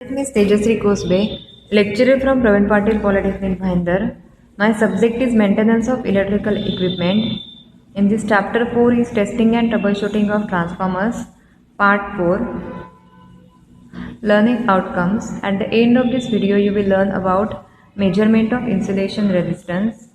Miss Tejasri Kosbe, lecturer from Praveen Patil Polytechnic, Bhayandar. My subject is maintenance of electrical equipment. In this chapter 4 is testing and troubleshooting of transformers. Part 4, learning outcomes. At the end of this video, you will learn about measurement of insulation resistance.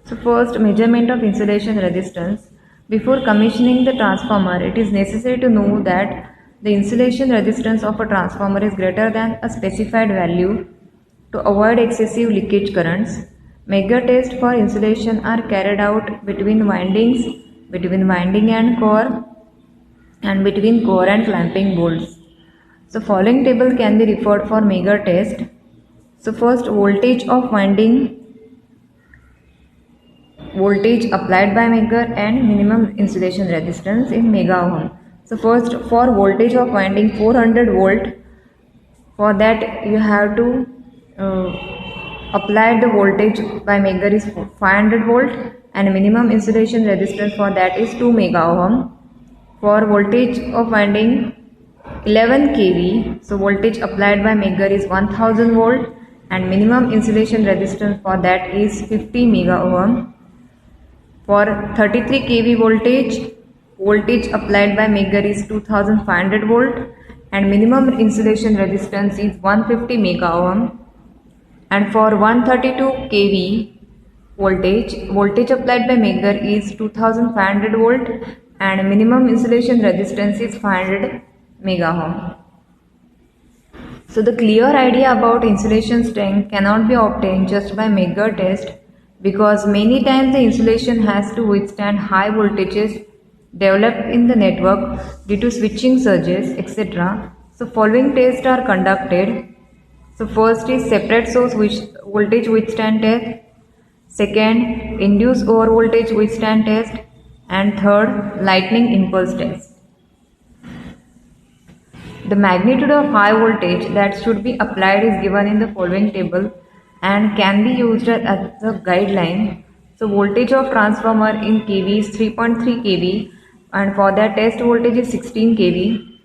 So first, measurement of insulation resistance. Before commissioning the transformer, it is necessary to know that the insulation resistance of a transformer is greater than a specified value to avoid excessive leakage currents. Megger tests for insulation are carried out between windings, between winding and core, and between core and clamping bolts. So following table can be referred for Megger test. So first, voltage of winding, voltage applied by Megger, and minimum insulation resistance in megaohm. So first, for voltage of winding 400 volt, for that you have to apply the voltage by Megger is 500 volt and minimum insulation resistance for that is 2 megaohm. For voltage of winding 11 kV, so voltage applied by Megger is 1000 volt and minimum insulation resistance for that is 50 megaohm. For 33 kV voltage, voltage applied by Megger is 2500 volt and minimum insulation resistance is 150 megaohm. And for 132 kV voltage, voltage applied by Megger is 2500 volt and minimum insulation resistance is 500 megaohm. So the clear idea about insulation strength cannot be obtained just by Megger test, because many times the insulation has to withstand high voltages developed in the network due to switching surges, etc. So following tests are conducted. So first is separate source voltage withstand test, second induced overvoltage withstand test, and third lightning impulse test. The magnitude of high voltage that should be applied is given in the following table and can be used as a guideline. So voltage of transformer in kV is 3.3 kV and for that test voltage is 16 kV.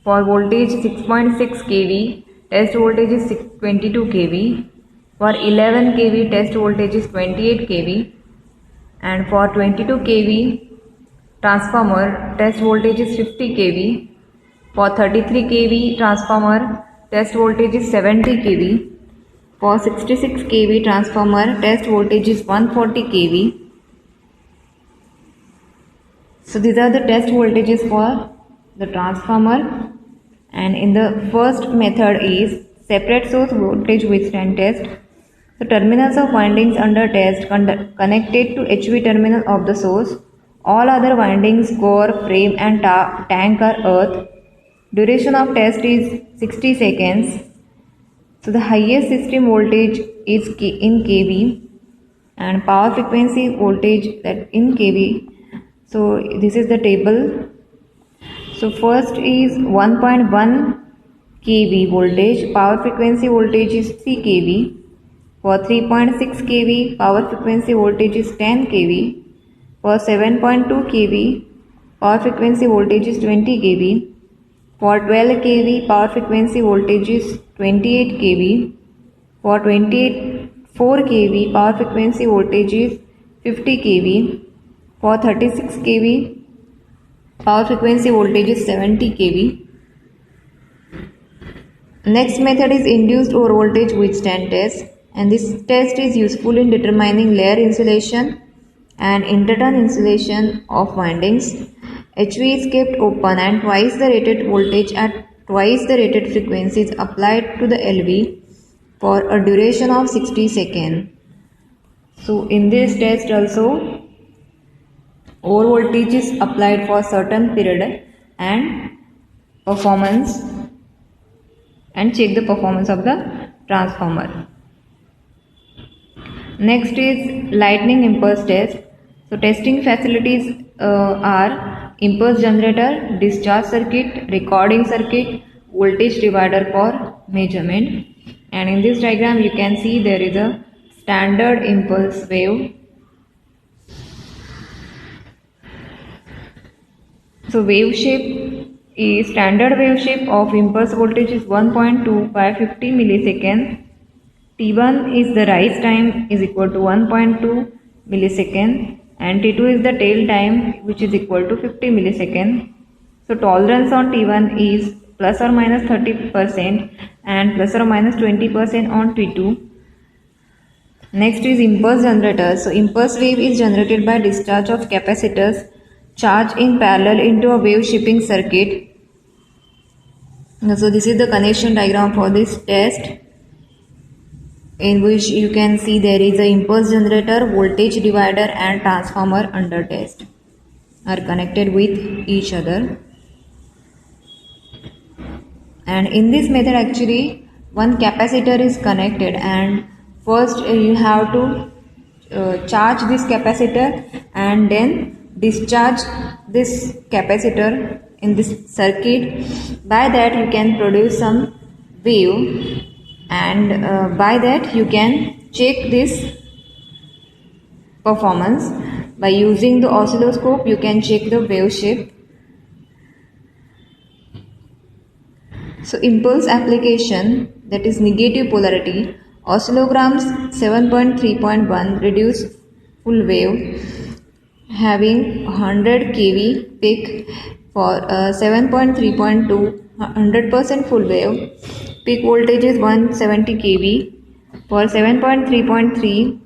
For voltage 6.6 kV, test voltage is 22 kV. For 11 kV, test voltage is 28 kV. And for 22 kV transformer, test voltage is 50 kV. For 33 kV transformer, test voltage is 70 kV. For 66 kV transformer, test voltage is 140 kV. So these are the test voltages for the transformer. And in the first method is separate source voltage withstand test. So terminals of windings under test connected to HV terminal of the source. All other windings, core, frame and tank are earth. Duration of test is 60 seconds. So the highest system voltage is in kV and power frequency voltage that in kV. So this is the table. So first is 1.1 kV voltage, power frequency voltage is 3 kV. For 3.6 kV, power frequency voltage is 10 kV. For 7.2 kV, power frequency voltage is 20 kV. For 12 kV, power frequency voltage is 28 kV. For 4 kV, power frequency voltage is 50 kV. For 36 kV, power frequency voltage is 70 kV. Next method is induced overvoltage withstand test, and this test is useful in determining layer insulation and interturn insulation of windings. HV is kept open and twice the rated voltage at twice the rated frequency is applied to the LV for a duration of 60 seconds. So in this test also overvoltage is applied for certain period and performance and check the performance of the transformer. Next is lightning impulse test. So testing facilities are impulse generator, discharge circuit, recording circuit, voltage divider for measurement. And in this diagram you can see there is a standard impulse wave. So wave shape is standard wave shape of impulse voltage is 1.2 by 50 millisecond. T1 is the rise time is equal to 1.2 millisecond and T2 is the tail time which is equal to 50 millisecond. So tolerance on T1 is plus or minus 30% and plus or minus 20% on T2. Next is impulse generator. So impulse wave is generated by discharge of capacitors charged in parallel into a wave shaping circuit. So this is the connection diagram for this test, in which you can see there is a impulse generator, voltage divider and transformer under test are connected with each other. And in this method actually one capacitor is connected, and first you have to charge this capacitor and then discharge this capacitor in this circuit. By that you can produce some wave, and by that you can check this performance. By using the oscilloscope you can check the wave shape. So impulse application, that is negative polarity. Oscillograms 7.3.1 reduce full wave having 100 kV peak. For 7.3.2 100% full wave, peak voltage is 170 kV. For 7.3.3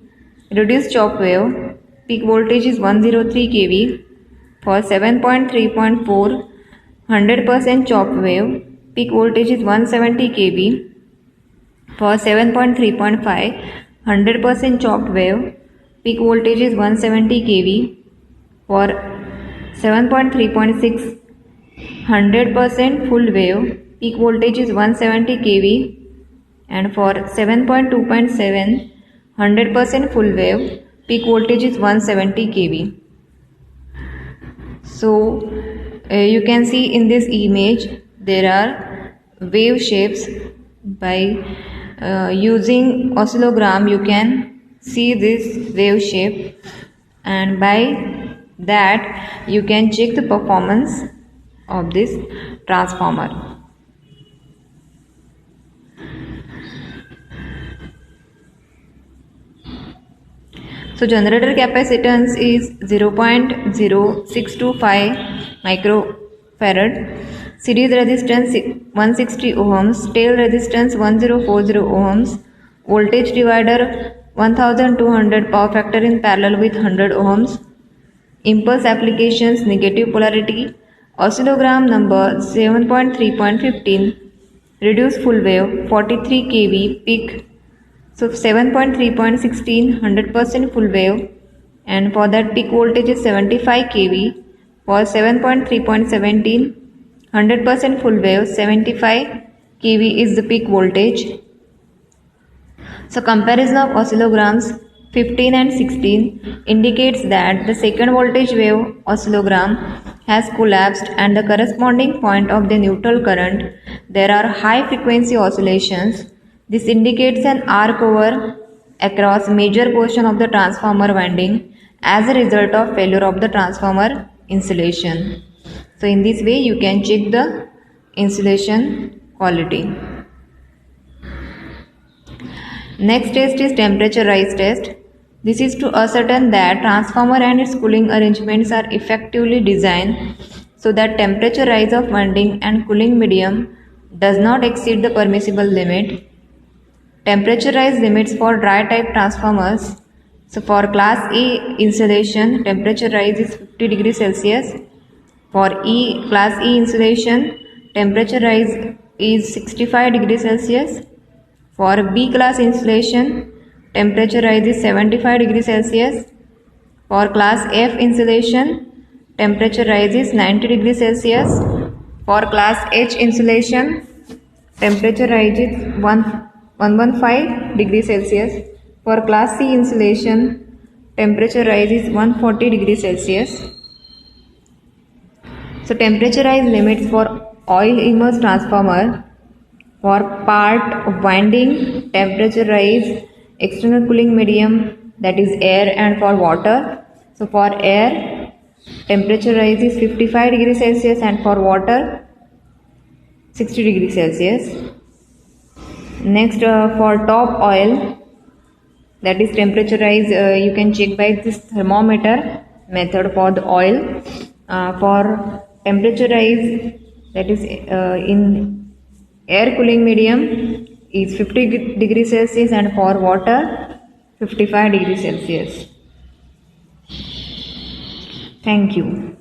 reduced chop wave, peak voltage is 103 kV. For 7.3.4 100% chop wave, peak voltage is 170 kV. For 7.3.5 100% chopped wave, peak voltage is 170 kV. For 7.3.6 100% full wave, peak voltage is 170 kV. And for 7.2.7 100% full wave, peak voltage is 170 kV. So you can see in this image there are wave shapes. By using oscillogram you can see this wave shape, and by that you can check the performance of this transformer. So generator capacitance is 0.0625 microfarad. Series resistance 160 ohms, tail resistance 1040 ohms, voltage divider 1200, power factor in parallel with 100 ohms. Impulse applications negative polarity. Oscillogram number 7.3.15 reduced full wave 43 kV peak. So 7.3.16 100% full wave, and for that peak voltage is 75 kV. For 7.3.17 100% full wave 75 kV is the peak voltage. So comparison of oscillograms 15 and 16 indicates that the second voltage wave oscillogram has collapsed and the corresponding point of the neutral current there are high frequency oscillations. This indicates an arc over across major portion of the transformer winding as a result of failure of the transformer insulation. So in this way you can check the insulation quality. Next test is temperature rise test. This is to ascertain that transformer and its cooling arrangements are effectively designed so that temperature rise of winding and cooling medium does not exceed the permissible limit. Temperature rise limits for dry type transformers. So for class A insulation, temperature rise is 50 degrees Celsius. For class E insulation, temperature rise is 65 degrees Celsius. For B class insulation, temperature rise is 75 degrees Celsius. For class F insulation, temperature rise is 90 degrees Celsius. For class H insulation, temperature rise is 115 degrees Celsius. For class C insulation, temperature rise is 140 degrees Celsius. So temperature rise limits for oil immersed transformer. For part winding, temperature rise, external cooling medium, that is air, and for water. So for air, temperature rise is 55 degrees Celsius, and for water, 60 degrees Celsius. Next, for top oil, that is temperaturize, you can check by this thermometer method for the oil. For temperature that is in air cooling medium is 50 degrees Celsius, and for water 55 degrees Celsius. Thank you.